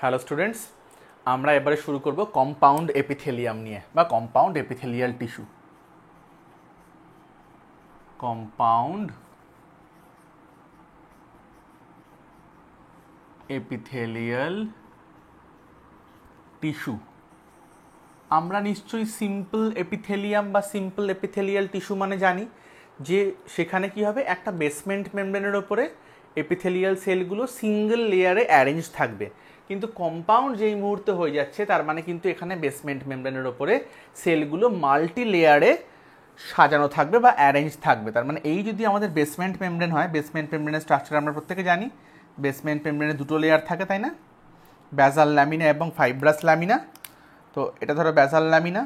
Hello students, আমরা এবারে শুরু করব কম্পাউন্ড এপিথেলিয়াম নিয়ে বা compound epithelial tissue. Compound epithelial tissue. আমরা নিশ্চয়ই সিম্পল এপিথেলিয়াম বা সিম্পল এপিথেলিয়াল টিস্যু মানে জানি যে সেখানে কি হবে, একটা বেসমেন্ট মেমব্রেনের ওপরে এপিথেলিয়াল সেলগুলো সিঙ্গেল লেয়ারে অ্যারেঞ্জ থাকবে। কিন্তু কম্পাউন্ড যেই মুহূর্তে হয়ে যাচ্ছে তার মানে কিন্তু এখানে বেসমেন্ট মেমব্রেনের ওপরে সেলগুলো মাল্টি লেয়ারে সাজানো থাকবে বা অ্যারেঞ্জ থাকবে। তার মানে এই যদি আমাদের বেসমেন্ট মেমব্রেন হয়, বেসমেন্ট মেমব্রেনের স্ট্রাকচার আমরা প্রত্যেকে জানি, বেসমেন্ট মেমব্রেনে দুটো লেয়ার থাকে, তাই না? ব্যাসাল ল্যামিনা এবং ফাইব্রাস ল্যামিনা। তো এটা ধরো ব্যাসাল ল্যামিনা,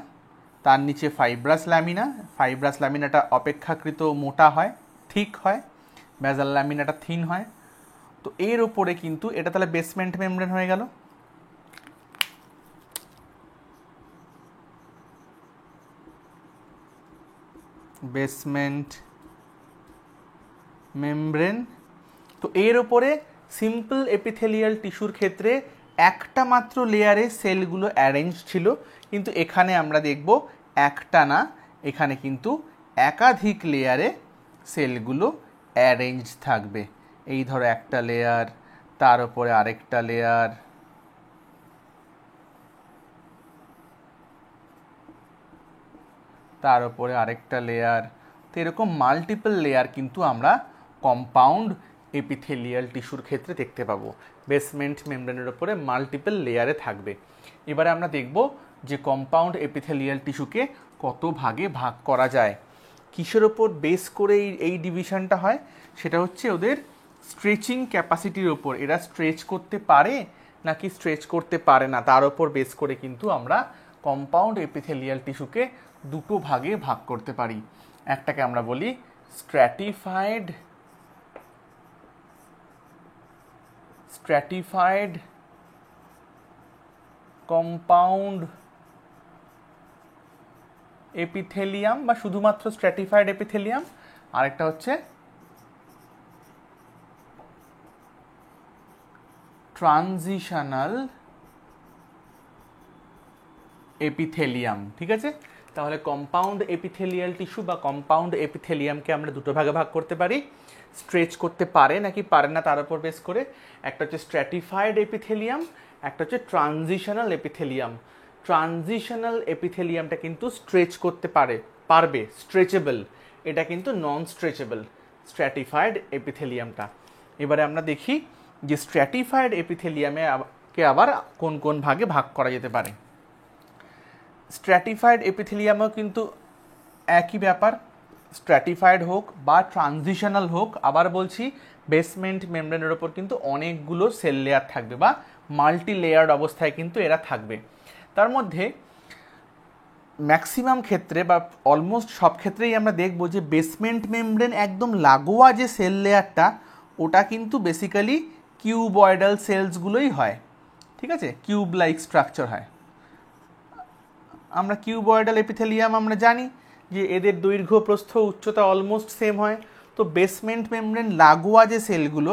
তার নিচে ফাইব্রাস ল্যামিনা। ফাইব্রাস ল্যামিনাটা অপেক্ষাকৃত মোটা হয়, থিক হয়, ব্যাসাল ল্যামিনাটা থিন হয়। তো এর ওপরে কিন্তু এটা তাহলে বেসমেন্ট মেমব্রেন হয়ে গেল। Basement membrane. তো এর ওপরে সিম্পল এপিথেলিয়াল টিস্যুর ক্ষেত্রে একটা মাত্র লেয়ারে সেলগুলো অ্যারেঞ্জ ছিল, কিন্তু এখানে আমরা দেখব একটা না, এখানে কিন্তু একাধিক লেয়ারে সেলগুলো অ্যারেঞ্জ থাকবে। এই ধরো একটা লেয়ার, তার উপরে আরেকটা লেয়ার, তার উপরে আরেকটা লেয়ার। তো এরকম মাল্টিপল লেয়ার কিন্তু আমরা কম্পাউন্ড এপিথেলিয়াল টিস্যুর ক্ষেত্রে দেখতে পাবো। বেসমেন্ট মেমব্রেনের উপরে মাল্টিপল লেয়ারে থাকবে। এবারে আমরা দেখব যে কম্পাউন্ড এপিথেলিয়াল টিস্যুকে কত ভাগে ভাগ করা যায়। কিসের ওপর বেস করে এই ডিভিশনটা হয়? সেটা হচ্ছে ওদের স্ট্রেচিং ক্যাপাসিটির ওপর। এরা স্ট্রেচ করতে পারে নাকি স্ট্রেচ করতে পারে না, তার ওপর বেস করে কিন্তু আমরা কম্পাউন্ড এপিথেলিয়াল টিস্যুকে দুটো ভাগে ভাগ করতে পারি। একটাকে আমরা বলি স্ট্র্যাটিফাইড কম্পাউন্ড এপিথেলিয়াম বা শুধুমাত্র স্ট্র্যাটিফাইড এপিথেলিয়াম। আরেকটা হচ্ছে ট্রানজিশনাল এপিথেলিয়াম। ঠিক আছে, তাহলে কম্পাউন্ড এপিথেলিয়াল টিস্যু বা কম্পাউন্ড এপিথেলিয়ামকে আমরা দুটো ভাগে ভাগ করতে পারি, স্ট্রেচ করতে পারে নাকি পারে না তার উপর বেস করে। একটা হচ্ছে স্ট্র্যাটিফাইড এপিথেলিয়াম, একটা হচ্ছে ট্রানজিশনাল এপিথেলিয়াম। ট্রানজিশনাল এপিথেলিয়ামটা কিন্তু স্ট্রেচ করতে পারবে, স্ট্রেচেবল। এটা কিন্তু নন স্ট্রেচেবল স্ট্র্যাটিফাইড এপিথেলিয়ামটা। এবারে আমরা দেখি যে স্ট্র্যাটিফাইড এপিথেলিয়ামে কে আবার কোন কোন ভাগে ভাগ করা যেতে পারে। স্ট্র্যাটিফাইড এপিথেলিয়ামও কিন্তু একই ব্যাপার, স্ট্র্যাটিফাইড হোক বা ট্রানজিশনাল হোক। আবার বলছি, বেসমেন্ট মেমব্রেনের ওপর কিন্তু অনেকগুলো সেল লেয়ার থাকবে বা মাল্টি লেয়ার্ড অবস্থায় কিন্তু এরা থাকবে। তার মধ্যে ম্যাক্সিমাম ক্ষেত্রে বা অলমোস্ট সব ক্ষেত্রেই আমরা দেখব যে বেসমেন্ট মেমব্রেন একদম লাগোয়া যে সেল লেয়ারটা, ওটা কিন্তু বেসিক্যালি কিউবয়েডাল সেলসগুলোই হয়। ঠিক আছে, কিউব লাইক স্ট্রাকচার হয়। আমরা কিউবয়েডাল এপিথেলিয়াম আমরা জানি যে এদের দৈর্ঘ্য প্রস্থ উচ্চতা অলমোস্ট সেম হয়। তো বেসমেন্ট মেমব্রেন লাগোয়া যে সেলগুলো,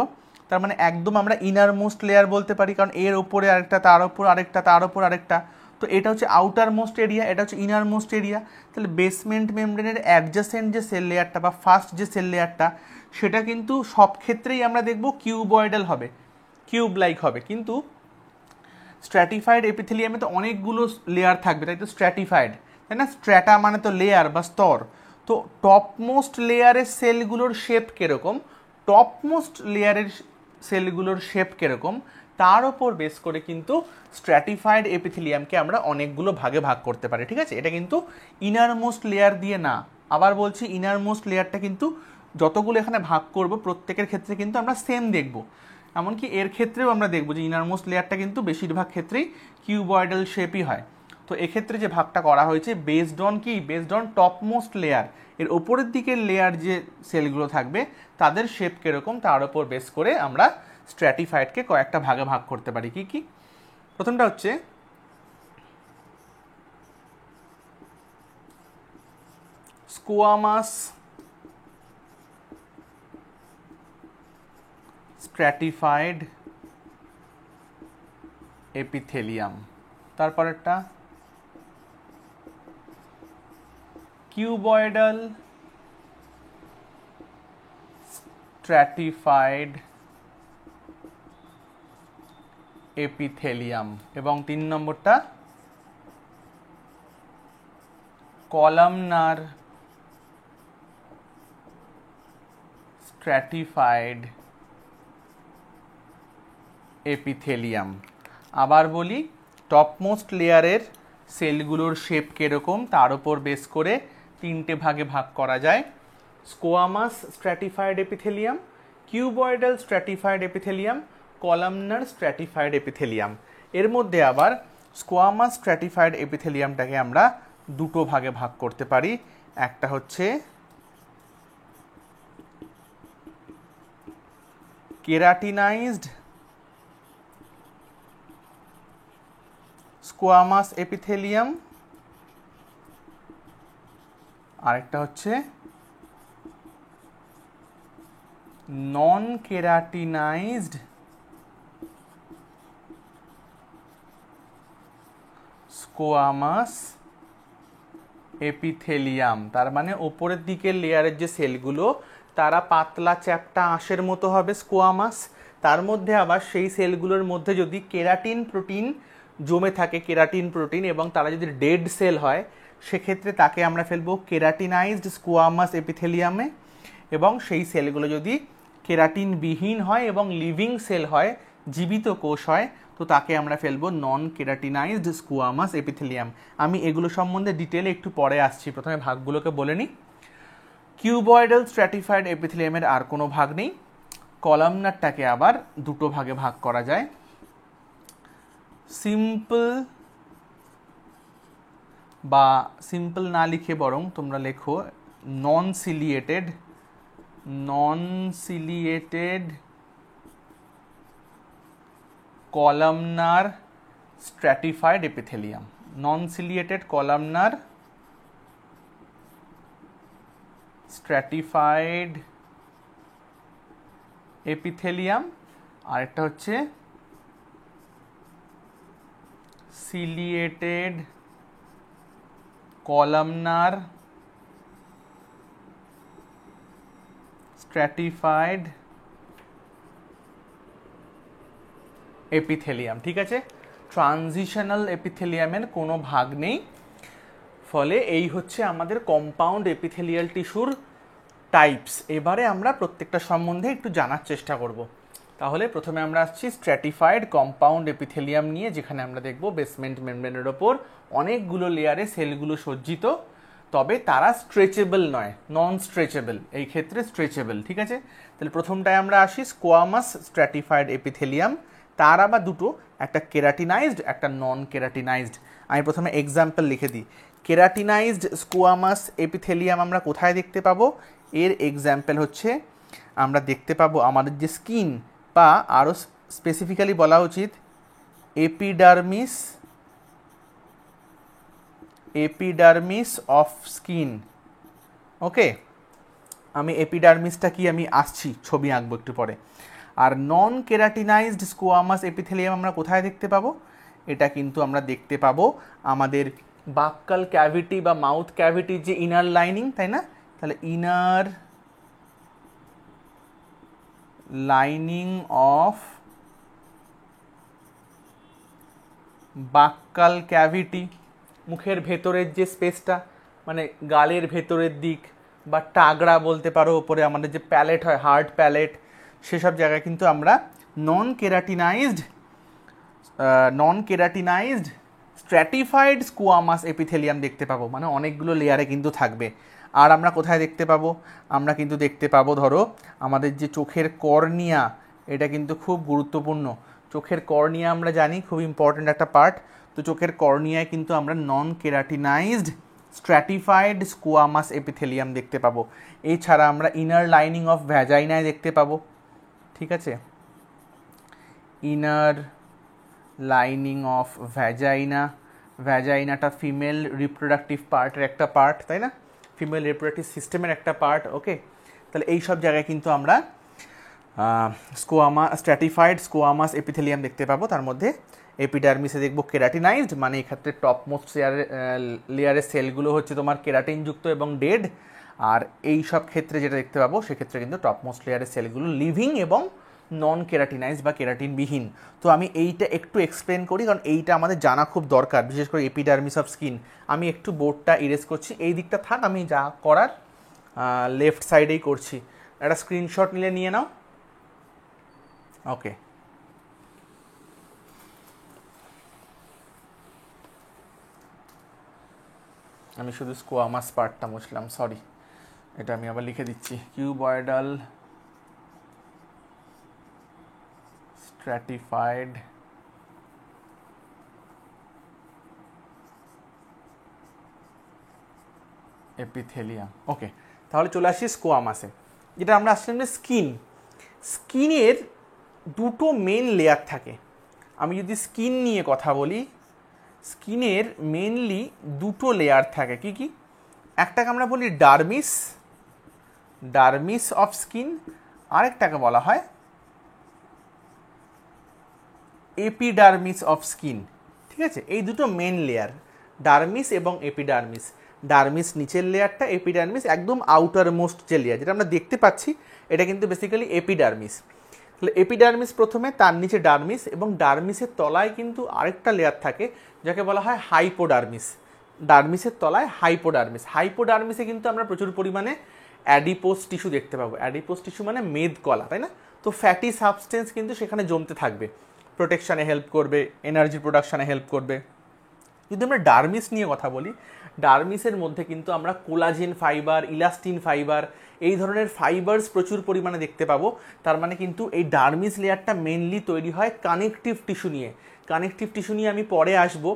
তার মানে একদম আমরা ইনার মোস্ট লেয়ার বলতে পারি, কারণ এর ওপরে আরেকটা, তার ওপর আরেকটা, তার ওপর আরেকটা। তো এটা হচ্ছে আউটার মোস্ট এরিয়া, এটা হচ্ছে ইনার মোস্ট এরিয়া। তাহলে বেসমেন্ট মেমব্রেনের অ্যাডজাসেন্ট যে সেল লেয়ারটা বা ফার্স্ট যে সেল লেয়ারটা, সেটা কিন্তু সব ক্ষেত্রেই আমরা দেখব কিউবয়েডাল হবে, কিউব লাইক হবে। কিন্তু স্ট্র্যাটিফাইড এপিথেলিয়ামে তো অনেকগুলো লেয়ার থাকবে, তাই তো স্ট্র্যাটিফাইড, তাই না? স্ট্র্যাটা মানে তো লেয়ার বা স্তর। তো টপমোস্ট লেয়ারের সেলগুলোর শেপ কীরকম, টপমোস্ট লেয়ারের সেলগুলোর শেপ কীরকম, তার ওপর বেস করে কিন্তু স্ট্র্যাটিফাইড এপিথেলিয়ামকে আমরা অনেকগুলো ভাগে ভাগ করতে পারি। ঠিক আছে, এটা কিন্তু ইনার মোস্ট লেয়ার দিয়ে না। আবার বলছি, ইনার মোস্ট লেয়ারটা কিন্তু যতগুলো এখানে ভাগ করব প্রত্যেকের ক্ষেত্রে কিন্তু আমরা সেম দেখব। এমনকি এর ক্ষেত্রেও আমরা দেখব যে ইনারমোস্ট লেয়ারটা কিন্তু বেশিরভাগ ক্ষেত্রেই কিউবয়েডাল শেপই হয়। তো এক্ষেত্রে যে ভাগটা করা হয়েছে বেসড অন কি, বেসড অন টপমোস্ট লেয়ার, এর ওপরের দিকের লেয়ার যে সেলগুলো থাকবে তাদের শেপ কীরকম তার উপর বেস করে আমরা স্ট্র্যাটিফাইডকে কয়েকটা ভাগে ভাগ করতে পারি। কি কি? প্রথমটা হচ্ছে স্কোয়ামাস স্ট্র্যাটিফাইড এপিথেলিয়াম। তারপরেরটা কিউবয়েডাল স্ট্র্যাটিফাইড এপিথেলিয়াম। এবং 3 নম্বরটা কলামনার স্ট্র্যাটিফাইড এপিথেলিয়াম। আবার বলি, টপমোস্ট লেয়ারের সেলগুলোর শেপ কীরকম তার উপর বেস করে 3টে ভাগে ভাগ করা যায়: squamous stratified epithelium, cuboidal stratified epithelium, columnar stratified epithelium. এর মধ্যে আবার স্কোয়ামাস স্ট্র্যাটিফাইড এপিথেলিয়ামটাকে আমরা 2টো ভাগে ভাগ করতে পারি। একটা হচ্ছে কেরাটিনাইজড স্কোয়ামাস এপিথেলিয়াম, আরেকটা হচ্ছে নন কেরাটিনাইজড স্কোয়ামাস এপিথেলিয়াম। তার মানে ওপরের দিকের লেয়ারের যে সেলগুলো তারা পাতলা চ্যাপ্টা আঁশের মতো হবে স্কোয়ামাস, তার মধ্যে আবার সেই সেলগুলোর মধ্যে যদি কেরাটিন প্রোটিন জমে থাকে, কেরাটিন প্রোটিন, এবং তারা যদি ডেড সেল হয় সেক্ষেত্রে তাকে আমরা ফেলবো কেরাটিনাইজড স্কোয়ামাস এপিথেলিয়ামে। এবং সেই সেলগুলো যদি কেরাটিনবিহীন হয় এবং লিভিং সেল হয়, জীবিত কোষ হয়, তো তাকে আমরা ফেলবো নন কেরাটিনাইজড স্কোয়ামাস এপিথেলিয়াম। আমি এগুলো সম্বন্ধে ডিটেলে একটু পরে আসছি, প্রথমে ভাগগুলোকে বলে নিই। কিউবয়েডাল স্ট্র্যাটিফাইড এপিথেলিয়ামের আর কোনো ভাগ নেই। কলামনারটাকে আবার 2টো ভাগে ভাগ করা যায়: সিম্পল, বা সিম্পল না লিখে বরং তোমরা লেখো নন সিলিয়েটেড কলামনার স্ট্র্যাটিফাইড এপিথেলিয়াম। নন সিলিয়েটেড কলামনার স্ট্র্যাটিফাইড এপিথেলিয়াম, আরেকটা হচ্ছে সিলিয়েটেড কলামনার স্ট্র্যাটিফাইড এপিথেলিয়াম। ঠিক আছে, ট্রানজিশনাল এপিথেলিয়ামের কোনো ভাগ নেই। ফলে এই হচ্ছে আমাদের কম্পাউন্ড এপিথেলিয়াল টিস্যুর টাইপস। এবারে আমরা প্রত্যেকটা সম্বন্ধে একটু জানার চেষ্টা করব। তাহলে প্রথমে আমরা আসছি স্ট্র্যাটিফাইড কম্পাউন্ড এপিথেলিয়াম নিয়ে, যেখানে আমরা দেখব বেসমেন্ট মেমব্রেনের ওপর অনেকগুলো লেয়ারে সেলগুলো সজ্জিত, তবে তারা স্ট্রেচেবল নয়, নন স্ট্রেচেবল, এই ক্ষেত্রে স্ট্রেচেবল। ঠিক আছে, তাহলে প্রথমটায় আমরা আসি স্কোয়ামাস স্ট্র্যাটিফাইড এপিথেলিয়াম। তার আবার 2টো, একটা কেরাটিনাইজড, একটা নন কেরাটিনাইজড। আমি প্রথমে এক্সাম্পল লিখে দিই। কেরাটিনাইজড স্কোয়ামাস এপিথেলিয়াম আমরা কোথায় দেখতে পাবো? এর এক্সাম্পল হচ্ছে আমরা দেখতে পাবো আমাদের যে স্কিন, বা আরও স্পেসিফিক্যালি বলা উচিত এপিডার্মিস অফ স্কিন। ওকে, আমি এপিডার্মিসটা কি আমি আসছি, ছবি আঁকবো একটু পরে। আর নন কেরাটিনাইজড স্কোয়ামাস এপিথেলিয়াম আমরা কোথায় দেখতে পাবো? এটা কিন্তু আমরা দেখতে পাবো আমাদের বাক্কাল ক্যাভিটি বা মাউথ ক্যাভিটির যে ইনার লাইনিং, তাই না? তাহলে ইনার লাইনিং অফ বাক্কাল ক্যাভিটি, মুখের ভেতরের যে স্পেসটা, মানে গালের ভেতরের দিক, বা টাগড়া বলতে পারো, ওপরে আমাদের যে প্যালেট হয়, হার্ড প্যালেট, সেসব জায়গায় কিন্তু আমরা নন কেরাটিনাইজড স্ট্র্যাটিফাইড স্কোয়ামাস এপিথেলিয়াম দেখতে পাবো, মানে অনেকগুলো লেয়ারে কিন্তু থাকবে। আর আমরা কোথায় দেখতে পাবো? আমরা কিন্তু দেখতে পাবো, ধরো আমাদের যে চোখের কর্নিয়া, এটা কিন্তু খুব গুরুত্বপূর্ণ। চোখের কর্নিয়া আমরা জানি খুব ইম্পর্ট্যান্ট একটা পার্ট। তো চোখের কর্নিয়ায় কিন্তু আমরা নন কেরাটিনাইজড স্ট্র্যাটিফাইড স্কোয়ামাস এপিথেলিয়াম দেখতে পাবো। এছাড়া আমরা ইনার লাইনিং অফ ভ্যাজাইনায় দেখতে পাবো। ঠিক আছে, ইনার লাইনিং অফ ভ্যাজাইনাটা ফিমেল রিপ্রোডাক্টিভ পার্টের একটা পার্ট, তাই না? ফিমেল রিপ্রোডাক্টিভ সিস্টেমের একটা পার্ট। ওকে, তাহলে এই সব জায়গায় কিন্তু আমরা স্ট্র্যাটিফাইড স্কোয়ামাস এপিথেলিয়াম দেখতে পাবো। তার মধ্যে এপিডার্মিসে দেখবো কেরাটিনাইজড, মানে এক্ষেত্রে টপ মোস্ট লেয়ারের সেলগুলো হচ্ছে তোমার কেরাটিনযুক্ত এবং ডেড। আর এই সব ক্ষেত্রে যেটা দেখতে পাবো সেক্ষেত্রে কিন্তু টপ মোস্ট লেয়ারের সেলগুলো লিভিং এবং নন কেরাটিনাইজ বা কেরাটিনবিহীন। তো আমি এইটা একটু এক্সপ্লেন করি, কারণ এইটা আমাদের জানা খুব দরকার, বিশেষ করে এপিডার্মিস অফ স্কিন। আমি একটু বোর্ডটা ইরেজ করছি, এই দিকটা থাক, আমি যা করার লেফট সাইডেই করছি। একটা স্ক্রিনশট নিলে নিয়ে নাও। ওকে, আমি শুধু স্কোয়ামাস পার্টটা মুছলাম, সরি। এটা আমি আবার লিখে দিচ্ছি, কিউবয়েডাল স্ট্র্যাটিফাইড এপিথেলিয়াম। ওকে, তাহলে চলে আসি স্কোয়ামাসে, যেটা আমরা আসলাম যে স্কিন। স্কিনের দুটো মেন লেয়ার থাকে। আমি যদি স্কিন নিয়ে কথা বলি, স্কিনের মেনলি দুটো লেয়ার থাকে। কি কি? একটাকে আমরা বলি ডার্মিস, ডার্মিস অফ স্কিন, আরেকটাকে বলা হয় এপিডার্মিস অফ স্কিন। ঠিক আছে, এই দুটো মেন লেয়ার, ডার্মিস এবং এপিডার্মিস। ডার্মিস নিচের লেয়ারটা, এপিডার্মিস একদম আউটার মোস্ট যে লেয়ার যেটা আমরা দেখতে পাচ্ছি, এটা কিন্তু বেসিক্যালি এপিডার্মিস। তাহলে এপিডার্মিস প্রথমে, তার নিচে ডার্মিস, এবং ডার্মিসের তলায় কিন্তু আরেকটা লেয়ার থাকে যাকে বলা হয় হাইপোডার্মিস। ডার্মিসের তলায় হাইপোডার্মিস। হাইপোডার্মিসে কিন্তু আমরা প্রচুর পরিমাণে অ্যাডিপোস টিস্যু দেখতে পাবো। অ্যাডিপোস টিস্যু মানে মেদকলা, তাই না? তো ফ্যাটি সাবস্টেন্স কিন্তু সেখানে জমতে থাকবে, প্রোটেকশানে হেল্প করবে, এনার্জি প্রোডাকশানে হেল্প করবে। যদি আমরা ডার্মিস নিয়ে কথা বলি, ডার্মিসের মধ্যে কিন্তু আমরা কোলাজেন ফাইবার, ইলাস্টিন ফাইবার, এই ধরনের ফাইবার্স প্রচুর পরিমাণে দেখতে পাবো। তার মানে কিন্তু এই ডার্মিস লেয়ারটা মেনলি তৈরি হয় কানেকটিভ টিস্যু নিয়ে। কানেকটিভ টিস্যু নিয়ে আমি পরে আসবো।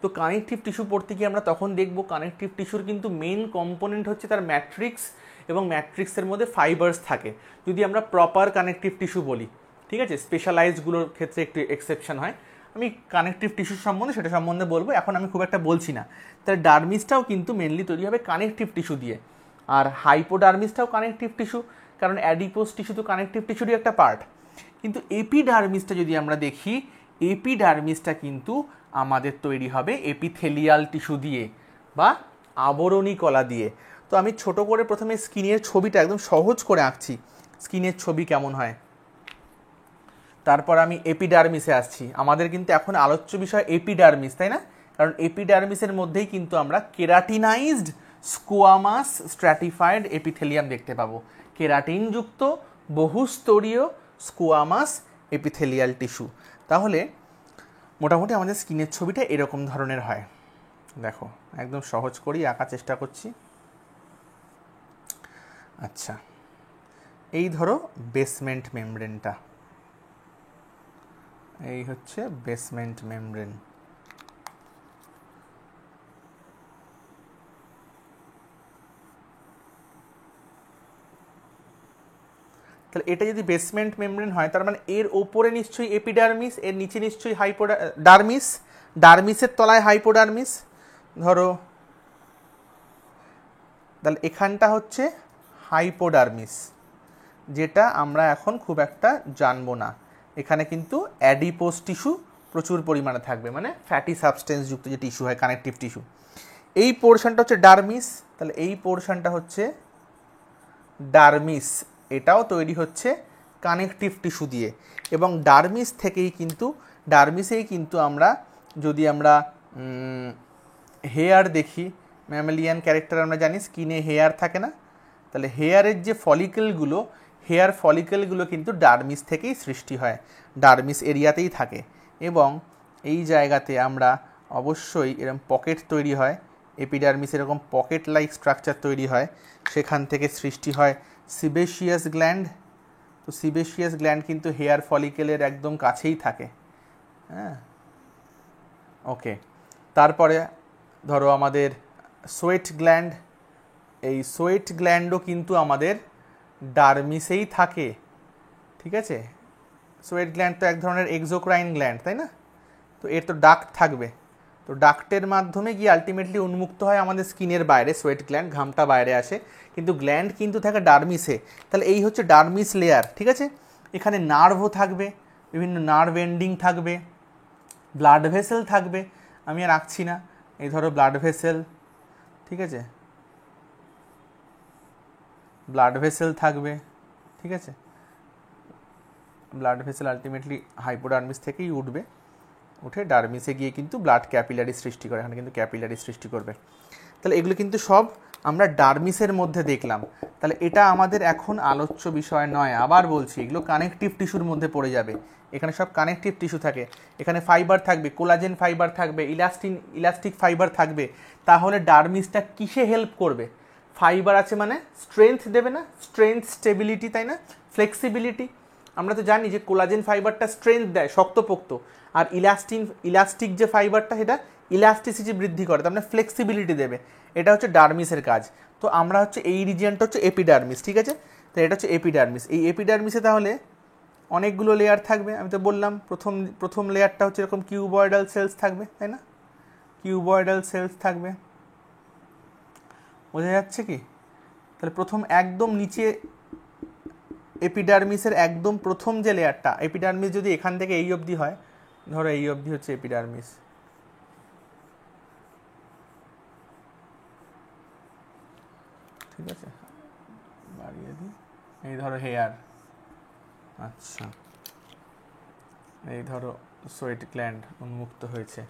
তো কানেকটিভ টিস্যু পড়তে গিয়ে আমরা তখন দেখব কানেকটিভ টিস্যুর কিন্তু মেন কম্পোনেন্ট হচ্ছে তার ম্যাট্রিক্স, এবং ম্যাট্রিক্সের মধ্যে ফাইবার্স থাকে যদি আমরা প্রপার কানেকটিভ টিস্যু বলি। ঠিক আছে, স্পেশালাইজডগুলোর ক্ষেত্রে একটু এক্সেপশন হয়। আমি কানেকটিভ টিস্যুর সম্বন্ধে সেটা সম্বন্ধে বলবো, এখন আমি খুব একটা বলছি না। তাহলে ডার্মিসটাও কিন্তু মেনলি তৈরি হবে কানেকটিভ টিস্যু দিয়ে, আর হাইপোডার্মিসটাও কানেকটিভ টিস্যু, কারণ অ্যাডিপোস টিস্যু তো কানেকটিভ টিস্যুরই একটা পার্ট। কিন্তু এপিডার্মিসটা যদি আমরা দেখি, এপিডার্মিসটা কিন্তু আমাদের তৈরি হবে এপিথেলিয়াল টিস্যু দিয়ে বা আবরণী কলা দিয়ে। তো আমি ছোট করে প্রথমে স্কিনের ছবিটা একদম সহজ করে আঁকছি, স্কিনের ছবি কেমন হয়। তারপর আমি এপিডার্মিসে আসছি। আমাদের কিন্তু এখন আলোচ্য বিষয় এপিডার্মিস, তাই না? কারণ এপিডার্মিসের মধ্যেই কিন্তু আমরা কেরাটিনাইজড স্কোয়ামাস স্ট্র্যাটিফাইড এপিথেলিয়াম দেখতে পাবো। কেরাটিনযুক্ত বহুস্তরীয় স্কোয়ামাস এপিথেলিয়াল টিস্যু। তাহলে মোটামুটি আমাদের স্কিনের ছবিটা এরকম ধরনের হয়। দেখো, একদম সহজ করেই আঁকার চেষ্টা করছি। আচ্ছা, এই ধরো বেসমেন্ট মেমব্রেনটা, এই হচ্ছে বেসমেন্ট মেমব্রেন। তাহলে এটা যদি বেসমেন্ট মেমব্রেন হয়, তার মানে এর ওপরে নিশ্চয়ই এপিডার্মিস, এর নিচে নিশ্চয়ই ডার্মিস, ডার্মিসের তলায় হাইপোডার্মিস। ধরো তাহলে এখানটা হচ্ছে হাইপোডার্মিস, যেটা আমরা এখন খুব একটা জানবো না। এখানে কিন্তু অ্যাডিপোস টিস্যু প্রচুর পরিমাণে থাকবে, মানে ফ্যাটি সাবস্টেন্স যুক্ত যে টিস্যু হয়, কানেকটিভ টিস্যু। এই পোর্শনটা হচ্ছে ডার্মিস, তাহলে এই পোর্শনটা হচ্ছে ডার্মিস, এটাও তৈরি হচ্ছে কানেকটিভ টিস্যু দিয়ে। এবং ডার্মিসেই কিন্তু আমরা যদি আমরা হেয়ার দেখি, ম্যামালিয়ান ক্যারেক্টার আমরা জানি, স্কিনে হেয়ার থাকে না? তাহলে হেয়ারের যে ফলিকেলগুলো, হেয়ার ফলিকেলগুলো কিন্তু ডার্মিস থেকেই সৃষ্টি হয়, ডার্মিস এরিয়াতেই থাকে। এবং এই জায়গাতে আমরা অবশ্যই এরকম পকেট তৈরি হয়, এপিডার্মিস এরকম পকেট লাইক স্ট্রাকচার তৈরি হয়, সেখান থেকে সৃষ্টি হয় সিবেশিয়াস গ্ল্যান্ড। তো সিবেশিয়াস গ্ল্যান্ড কিন্তু হেয়ার ফলিকেলের একদম কাছেই থাকে। হ্যাঁ, ওকে। তারপরে ধরো আমাদের সোয়েট গ্ল্যান্ড, এই সোয়েট গ্ল্যান্ডও কিন্তু আমাদের ডার্মিসেই থাকে। ঠিক আছে, সোয়েট গ্ল্যান্ড তো এক ধরনের এক্সোক্রাইন গ্ল্যান্ড, তাই না? তো এর তো ডাক্ট থাকবে, তো ডাক্টের মাধ্যমে গিয়ে আলটিমেটলি উন্মুক্ত হয় আমাদের স্কিনের বাইরে সোয়েট গ্ল্যান্ড, ঘামটা বাইরে আসে, কিন্তু গ্ল্যান্ড কিন্তু থাকে ডার্মিসে। তাহলে এই হচ্ছে ডার্মিস লেয়ার। ঠিক আছে, এখানে নার্ভও থাকবে, বিভিন্ন নার্ভ এন্ডিং থাকবে, ব্লাড ভেসেল থাকবে, আমি আর আঁকছি না, এই ধরো ব্লাড ভেসেল, ঠিক আছে, ব্লাড ভেসেল থাকবে, ঠিক আছে, ব্লাড ভেসেল আলটিমেটলি হাইপোডার্মিস থেকেই উঠবে, উঠে ডার্মিসে গিয়ে কিন্তু ব্লাড ক্যাপিলারি সৃষ্টি করে, এখানে কিন্তু ক্যাপিলারি সৃষ্টি করবে। তাহলে এগুলো কিন্তু সব আমরা ডার্মিসের মধ্যে দেখলাম। তাহলে এটা আমাদের এখন আলোচ্য বিষয় নয়, আবার বলছি এগুলো কানেকটিভ টিস্যুর মধ্যে পড়ে যাবে, এখানে সব কানেকটিভ টিস্যু থাকে, এখানে ফাইবার থাকবে, কোলাজেন ফাইবার থাকবে, ইলাস্টিক ফাইবার থাকবে। তাহলে ডার্মিসটা কিসে হেল্প করবে? ফাইবার আছে মানে স্ট্রেংথ দেবে না, স্ট্রেংথ, স্টেবিলিটি, তাই না, ফ্লেক্সিবিলিটি। আমরা তো জানি যে কোলাজেন ফাইবারটা স্ট্রেংথ দেয়, শক্তপোক্ত, আর ইলাস্টিক যে ফাইবারটা সেটা ইলাস্টিসিটি বৃদ্ধি করে, তার মানে ফ্লেক্সিবিলিটি দেবে। এটা হচ্ছে ডার্মিসের কাজ। তো আমরা হচ্ছে এই রিজিয়নটা হচ্ছে এপিডার্মিস, ঠিক আছে, তো এটা হচ্ছে এপিডার্মিস। এই এপিডার্মিসে তাহলে অনেকগুলো লেয়ার থাকবে, আমি তো বললাম প্রথম লেয়ারটা হচ্ছে এরকম কিউবয়েডাল সেলস থাকবে, তাই না, কিউবয়েডাল সেলস থাকবে, বোঝা যাচ্ছে কি? তাহলে প্রথম একদম নিচে এপিডার্মিসের একদম প্রথম যে লেয়ারটা, এপিডার্মিস যদি এখান থেকে এই অবধি হয়, ধরো এই অবধি হচ্ছে এপিডার্মিস, ঠিক আছে, বাড়িয়ে দিই, এই ধরো হেয়ার, আচ্ছা, এই ধরো সোয়েট গ্ল্যান্ড উন্মুক্ত হয়েছে।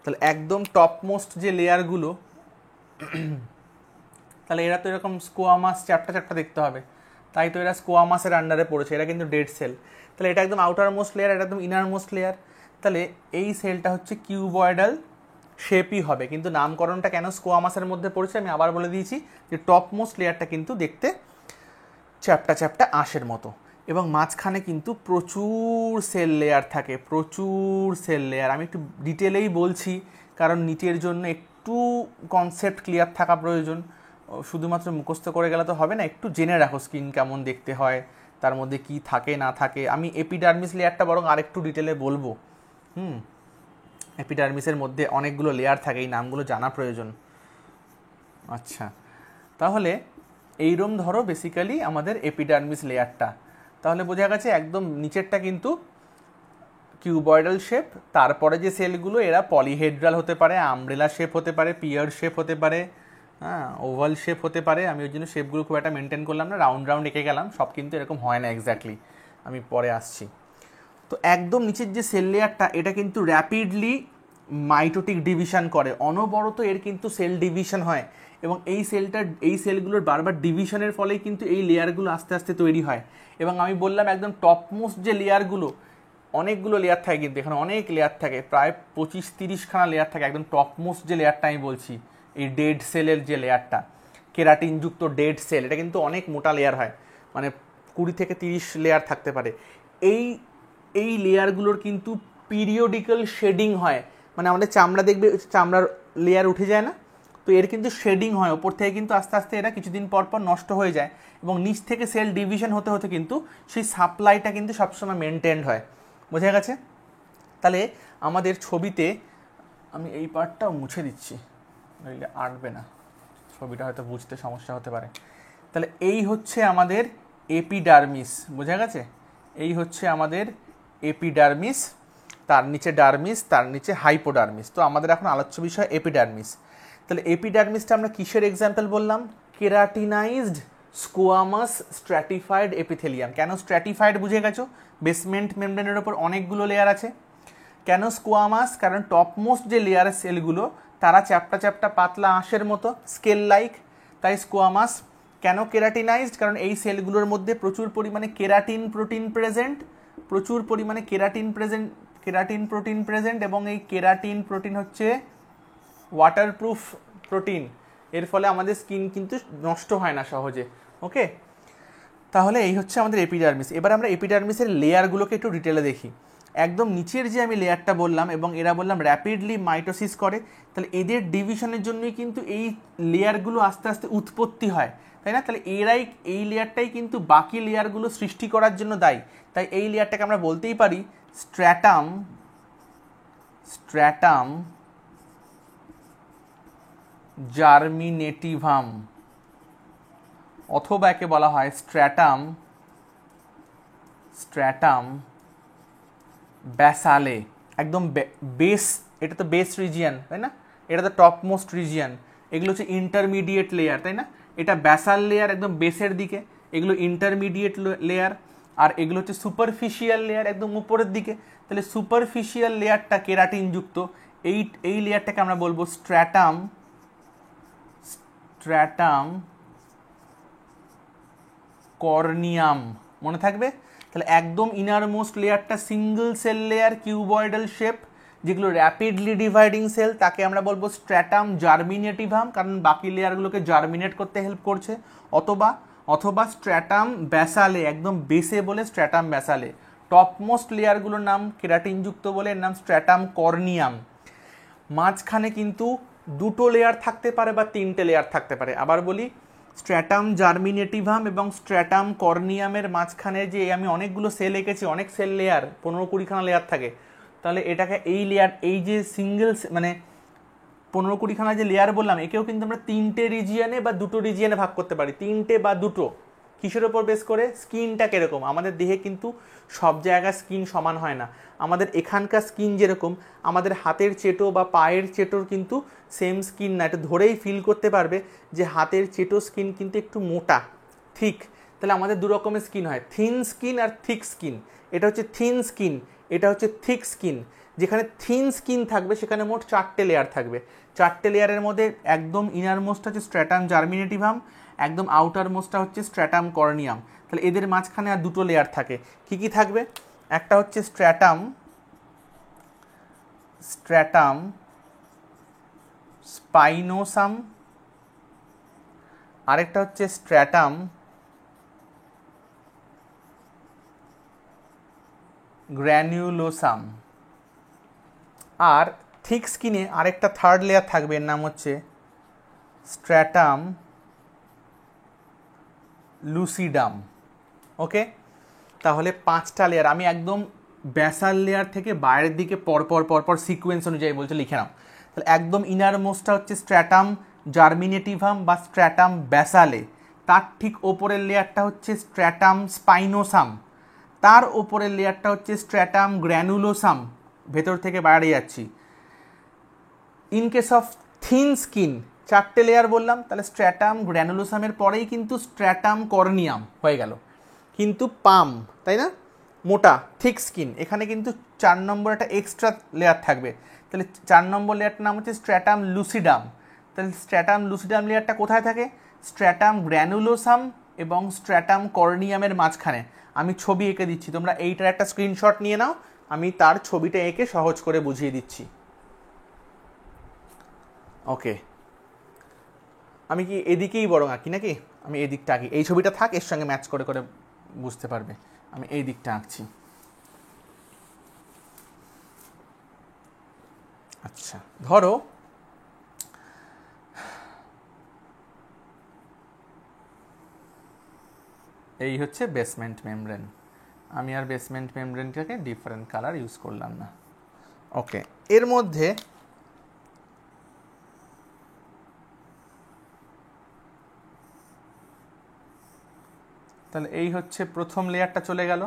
তাহলে একদম টপমোস্ট যে লেয়ারগুলো, তাহলে এরা তো এরকম স্কোয়ামাস চ্যাপ্টা চ্যাপ্টা দেখতে হবে, তাই তো এরা স্কোয়ামাসের আন্ডারে পড়েছে, এরা কিন্তু ডেড সেল। তাহলে এটা একদম আউটার মোস্ট লেয়ার, এটা একদম ইনার মোস্ট লেয়ার। তাহলে এই সেলটা হচ্ছে কিউবয়েডাল শেপই হবে, কিন্তু নামকরণটা কেন স্কোয়ামাসের মধ্যে পড়েছে আমি আবার বলে দিয়েছি, যে টপ মোস্ট লেয়ারটা কিন্তু দেখতে চ্যাপ্টা চ্যাপ্টা আঁশের মতো, এবং মাঝখানে কিন্তু প্রচুর সেল লেয়ার থাকে, প্রচুর সেল লেয়ার। আমি একটু ডিটেলেই বলছি, কারণ নিটের জন্য একটু কনসেপ্ট ক্লিয়ার থাকা প্রয়োজন, শুধুমাত্র মুখস্থ করে গেলে তো হবে না, একটু জেনে রাখো স্কিন কেমন দেখতে হয়, তার মধ্যে কি থাকে না থাকে। আমি এপিডার্মিস লেয়ারটা বরং আরেকটু ডিটেলে বলবো। এপিডার্মিসের মধ্যে অনেকগুলো লেয়ার থাকে, এই নামগুলো জানা প্রয়োজন। আচ্ছা, তাহলে এইরম ধরো বেসিক্যালি আমাদের এপিডার্মিস লেয়ারটা। তাহলে বোঝা গেছে একদম নিচেরটা কিন্তু কিউবয়েডাল শেপ, তারপরে যে সেলগুলো এরা পলিহেড্রাল হতে পারে, আমব্রেলা শেপ হতে পারে, পিয়ার শেপ হতে পারে, হ্যাঁ, ওভাল শেপ হতে পারে। আমি ওই জন্য শেপগুলো খুব একটা মেনটেন করলাম না, রাউন্ড রাউন্ড এঁকে গেলাম, সব কিন্তু এরকম হয় না এক্স্যাক্টলি, আমি পরে আসছি। তো একদম নিচের যে সেল লেয়ারটা, এটা কিন্তু র্যাপিডলি মাইটোটিক ডিভিশন করে, অনবরত এর কিন্তু সেল ডিভিশন হয়, এবং এই সেলগুলোর বারবার ডিভিশনের ফলেই কিন্তু এই লেয়ারগুলো আস্তে আস্তে তৈরি হয়। এবং আমি বললাম একদম টপমোস্ট যে লেয়ারগুলো, অনেকগুলো লেয়ার থাকে কিন্তু এখানে, অনেক লেয়ার থাকে, প্রায় 25-30 খানা লেয়ার থাকে। একদম টপমোস্ট যে লেয়ারটা আমি বলছি, এই ডেড সেলের যে লেয়ারটা, কেরাটিনযুক্ত ডেড সেল, এটা কিন্তু অনেক মোটা লেয়ার হয়, মানে 20-30 লেয়ার থাকতে পারে। এই লেয়ারগুলোর কিন্তু পিরিয়ডিক্যাল শেডিং হয়, মানে আমাদের চামড়া দেখবে, চামড়ার লেয়ার উঠে যায় না, তো এর কিন্তু শেডিং হয় ওপর থেকে, কিন্তু আস্তে আস্তে এরা কিছুদিন পর পর নষ্ট হয়ে যায়, এবং নিচ থেকে সেল ডিভিশন হতে হতে কিন্তু সেই সাপ্লাইটা কিন্তু সবসময় মেনটেন্ড হয়। বোঝা গেছে? তাহলে আমাদের ছবিতে আমি এই পার্টটাও মুছে দিচ্ছি, নইলে আঁটবে না, ছবিটা হয়তো বুঝতে সমস্যা হতে পারে। তাহলে এই হচ্ছে আমাদের এপিডার্মিস, বোঝা গেছে? এই হচ্ছে আমাদের এপিডার্মিস, তার নিচে ডার্মিস, তার নিচে হাইপোডার্মিস। তো আমাদের এখন আলোচ্য বিষয় এপিডার্মিস। তাহলে এপিডার্মিসটা আমরা কিসের এক্সাম্পল বললাম? Keratinised squamous stratified epithelium. কেন স্ট্র্যাটিফাইড বুঝে গেছো? বেসমেন্ট মেমব্রেনের ওপর অনেকগুলো লেয়ার আছে। কেন স্কোয়ামাস? কারণ টপমোস্ট যে লেয়ারের সেলগুলো তারা চ্যাপ্টা চ্যাপ্টা পাতলা আঁশের মতো, স্কেল লাইক, তাই স্কোয়ামাস। কেন কেরাটিনাইজড? কারণ এই সেলগুলোর মধ্যে প্রচুর পরিমাণে কেরাটিন প্রোটিন প্রেজেন্ট, এবং এই কেরাটিন প্রোটিন হচ্ছে ওয়াটারপ্রুফ প্রোটিন, এর ফলে আমাদের স্কিন কিন্তু নষ্ট হয় না সহজে। ওকে, তাহলে এই হচ্ছে আমাদের এপিডার্মিস। এবার আমরা এপিডার্মিসের লেয়ারগুলোকে একটু ডিটেলে দেখি। একদম নিচের যে আমি লেয়ারটা বললাম, এবং এরা বললাম র্যাপিডলি মাইটোসিস করে, তাহলে এদের ডিভিশনের জন্যই কিন্তু এই লেয়ারগুলো আস্তে আস্তে উৎপত্তি হয়, তাই না? তাহলে এই লেয়ারটাই কিন্তু বাকি লেয়ারগুলো সৃষ্টি করার জন্য দায়ী। তাই এই লেয়ারটাকে আমরা বলতেই পারি স্ট্র্যাটাম জার্মিনেটিভাম, অথবা একে বলা হয় স্ট্র্যাটাম স্ট্র্যাটাম ব্যাসালে, একদম বেস, এটা তো বেস রিজিয়ান তাই না, এটা তো টপ মোস্ট রিজিয়ান, এগুলো হচ্ছে ইন্টারমিডিয়েট লেয়ার তাই না, এটা ব্যাসাল লেয়ার একদম বেসের দিকে, এগুলো ইন্টারমিডিয়েট লেয়ার, আর এগুলো হচ্ছে সুপারফিশিয়াল লেয়ার একদম উপরের দিকে। তাহলে সুপারফিশিয়াল লেয়ারটা কেরাটিনযুক্ত, এই লেয়ারটাকে আমরা বলবো স্ট্র্যাটাম কর্নিয়াম, মনে থাকবে। তাহলে একদম ইনারমোস্ট লেয়ারটা single cell layer cuboidal shape, যেগুলো র্যাপিডলি ডিভাইডিং সেল, তাকে আমরা বলবো স্ট্র্যাটাম জার্মিনেটিভাম, কারণ বাকি লেয়ারগুলোকে জার্মিনেট করতে হেল্প করছে। অথবা স্ট্র্যাটাম ব্যাসালে, একদম বেসে বলে স্ট্র্যাটাম ব্যাসালে। টপমোস্ট লেয়ারগুলোর নাম কেরাটিনযুক্ত বলে এর নাম স্ট্র্যাটাম কর্নিয়াম। মাঝখানে কিন্তু দুটো লেয়ার থাকতে পারে বা তিনটে লেয়ার থাকতে পারে। আবার বলি, স্ট্র্যাটাম জার্মিনেটিভাম এবং স্ট্র্যাটাম কর্নিয়ামের মাঝখানে যে আমি অনেকগুলো সেল এঁকেছি, অনেক সেল লেয়ার, 15-20খানা লেয়ার থাকে, তাহলে এটাকে এই লেয়ার, এই যে সিঙ্গেল মানে 15-20খানা যে লেয়ার বললাম, একেও কিন্তু আমরা তিনটে রিজিয়নে বা দুটো রিজিয়নে ভাগ করতে পারি, তিনটে বা দুটো। কিসের ওপর বেস করে? স্কিনটা কীরকম। আমাদের দেহে কিন্তু সব জায়গায় স্কিন সমান হয় না। আমাদের এখানকার স্কিন যেরকম, আমাদের হাতের চেটো বা পায়ের চেটোর কিন্তু সেম স্কিন না। এটা ধরেই ফিল করতে পারবে যে হাতের চেটো স্কিন কিন্তু একটু মোটা, থিক। তাহলে আমাদের দু রকমের স্কিন হয়, থিন স্কিন আর থিক স্কিন। এটা হচ্ছে থিন স্কিন, এটা হচ্ছে থিক স্কিন। যেখানে থিন স্কিন থাকবে সেখানে মোট 4টে লেয়ার থাকবে। 4টে লেয়ারের মধ্যে একদম ইনার মোস্ট হচ্ছে স্ট্র্যাটাম জার্মিনেটিভাম, একদম আউটার মোস্টটা হচ্ছে স্ট্র্যাটাম কর্নিয়াম। তাহলে এদের মাঝখানে আর দুটো লেয়ার থাকে। কি কি থাকবে? একটা হচ্ছে স্ট্র্যাটাম স্পাইনোসাম, আরেকটা হচ্ছে স্ট্র্যাটাম গ্র্যানিউলোসাম। আর থিক স্কিনে আরেকটা থার্ড লেয়ার থাকবে, এর নাম হচ্ছে স্ট্র্যাটাম লুসিডাম। ওকে, তাহলে 5টা লেয়ার আমি একদম ব্যাসাল লেয়ার থেকে বাইরের দিকে পরপর সিকোয়েন্স অনুযায়ী বলছে, লিখে নাও। তাহলে একদম ইনার মোস্টটা হচ্ছে স্ট্র্যাটাম জার্মিনেটিভাম বা স্ট্র্যাটাম ব্যাসালে, তার ঠিক ওপরের লেয়ারটা হচ্ছে স্ট্র্যাটাম স্পাইনোসাম, তার ওপরের লেয়ারটা হচ্ছে স্ট্র্যাটাম গ্র্যানুলোসাম, ভেতর থেকে বাইরে যাচ্ছি। In case of thin skin 4টে লেয়ার বললাম, তাহলে স্ট্র্যাটাম গ্র্যানুলোসামের পরেই কিন্তু স্ট্র্যাটাম কর্নিয়াম হয়ে গেল। কিন্তু পাম, তাই না, মোটা থিক স্কিন, এখানে কিন্তু 4 নম্বর একটা এক্সট্রা লেয়ার থাকবে। তাহলে 4 নম্বর লেয়ারটার নাম হচ্ছে স্ট্র্যাটাম লুসিডাম। তাহলে স্ট্র্যাটাম লুসিডাম লেয়ারটা কোথায় থাকে? স্ট্র্যাটাম গ্র্যানুলোসাম এবং স্ট্র্যাটাম কর্নিয়ামের মাঝখানে। আমি ছবি এঁকে দিচ্ছি, তোমরা এইটার একটা স্ক্রিনশট নিয়ে নাও, আমি তার ছবিটা এঁকে সহজ করে বুঝিয়ে দিচ্ছি। ওকে, আমি কি এদিকেই বরং আঁকি নাকি? আমি এই দিকটা আঁকি, এই ছবিটা থাক, এর সঙ্গে ম্যাচ করে করে বুঝতে পারবে। আমি এই দিকটা আঁকছি। আচ্ছা, ধরো এই হচ্ছে বেসমেন্ট মেমব্রেন। আমি আর বেসমেন্ট মেমব্রেনটাকে ডিফারেন্ট কালার ইউজ করলাম না। ওকে, এর মধ্যে তাহলে এই হচ্ছে প্রথম লেয়ারটা চলে গেল,